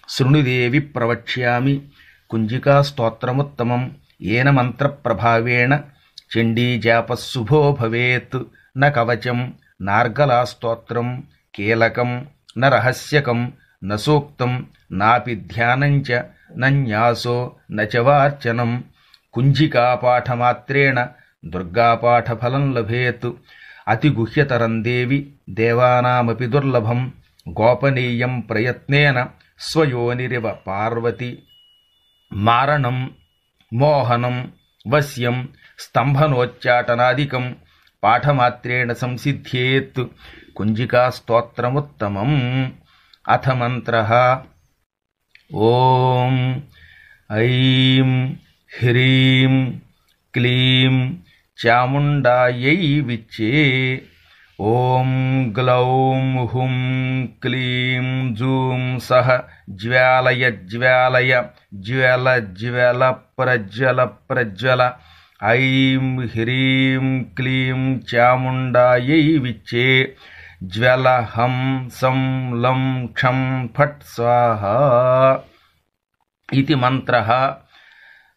శృణుదేవి ప్రవక్ష్యామి కుంజికా స్తోత్రముత్తమం ఏన మంత్రప్రభావేణ చండీజాపశుభో భవేత్ న కవచం నార్గలా స్తోత్రం కీలకం న రహస్యకం న సూక్తం నాపి ధ్యానంచ నన్యాసో న చ వార్చనం కుంజికాపాఠమాత్రేణ దుర్గాపాఠఫలం లభేత్ అతిగుహ్యతరం దేవి దేవానామపి దుర్లభం గోపనీయం ప్రయత్నేన స్వయోనిరివ పార్వతి మారణం మోహనం వశ్యం స్తంభనోచ్చాటనాదికం పాఠమాత్రేణ సంసిద్ధ్యేత్ కుంజికా స్తోత్రముత్తమం. అథ మంత్రః. ఓం ఐం హ్రీం క్లీం చాముండాయై విచ్చే. ఓం గ్లౌం హుం క్లీం జూం సహ జ్వాలయ జ్వాలయ జ్వల జ్వల ప్రజ్వల ప్రజ్వల. ఐం హ్రీం క్లీం చాముండాయై విచ్చే. జ్వల హం సం లం క్షం ఫట్ స్వాహా ఇది మంత్రః.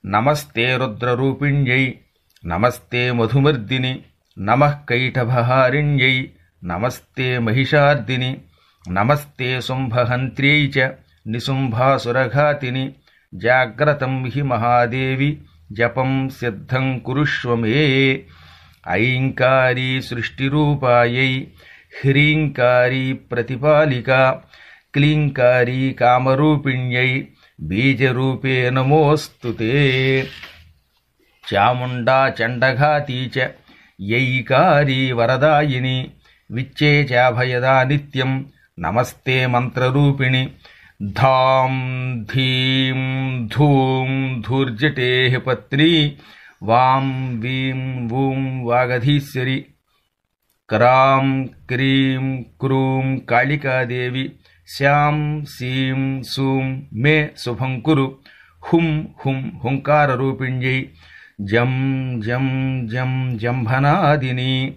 నమస్తే రుద్రరూపిణ్యై నమస్తే మధుమర్దిని నమః కైటభహారిణ్యై నమస్తే మహిషార్దిని నమస్తే శుంభహంత్ర్యై చ నిశుంభాసురఘాతిని. జాగ్రతం హి మహాదేవి జపం సిద్ధం కురుష్వ మే. ఐంకారీ సృష్టిరూపాయై హ్రీంకారీ ప్రతిపాలికా క్లీంకారీ కామరూపిణ్యై బీజరూపే నమోస్తుతే. చాముండా చండఘాతీ చ యైకారీ వరదాయిని విచ్చే చాభయదా నిత్యం నమస్తే మంత్రరూపిణి. ధాం ధీం ధూం ధూర్జటే పత్ని వాం వీం వూం వాగధీశ్వరి. క్రాం క్రీం క్రూం కాళికాదేవి శ్యాం సీం సూం మే శుభం కురు. హుం హుం హుంకారరూపిణ్యై జం జం జం జంభనాదిని.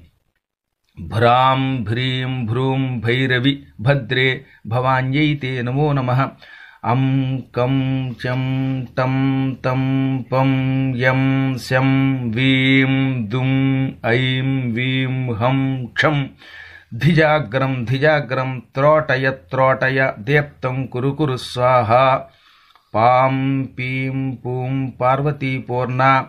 భ్రాం భ్రీం భ్రూం భైరవి భద్రే భవాన్యై తే నమో నమః. అం కం చం టం తం పం యం శం వీం దుం ఐం వీం హం క్షం. ధిజాగ్రం ధిజాగ్రం త్రోటయ త్రోటయ దీప్తం కురు కురు స్వాహా. పాం పీం పూం పార్వతీ పూర్ణా.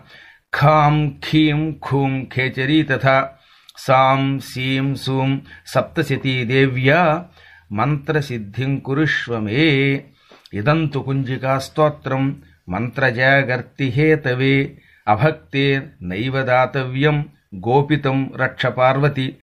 ఖాం ఖీం ఖూం ఖేచరీ తథా. సాం సీం సూం సప్తశతీ దేవ్యా మంత్రసిద్ధిం కురుష్వ మే. ఇదం తు కుంజికా స్తోత్రం మంత్రజాగర్తి హేతవే. అభక్తే నైవ దాతవ్యం గోపితం రక్ష పార్వతి.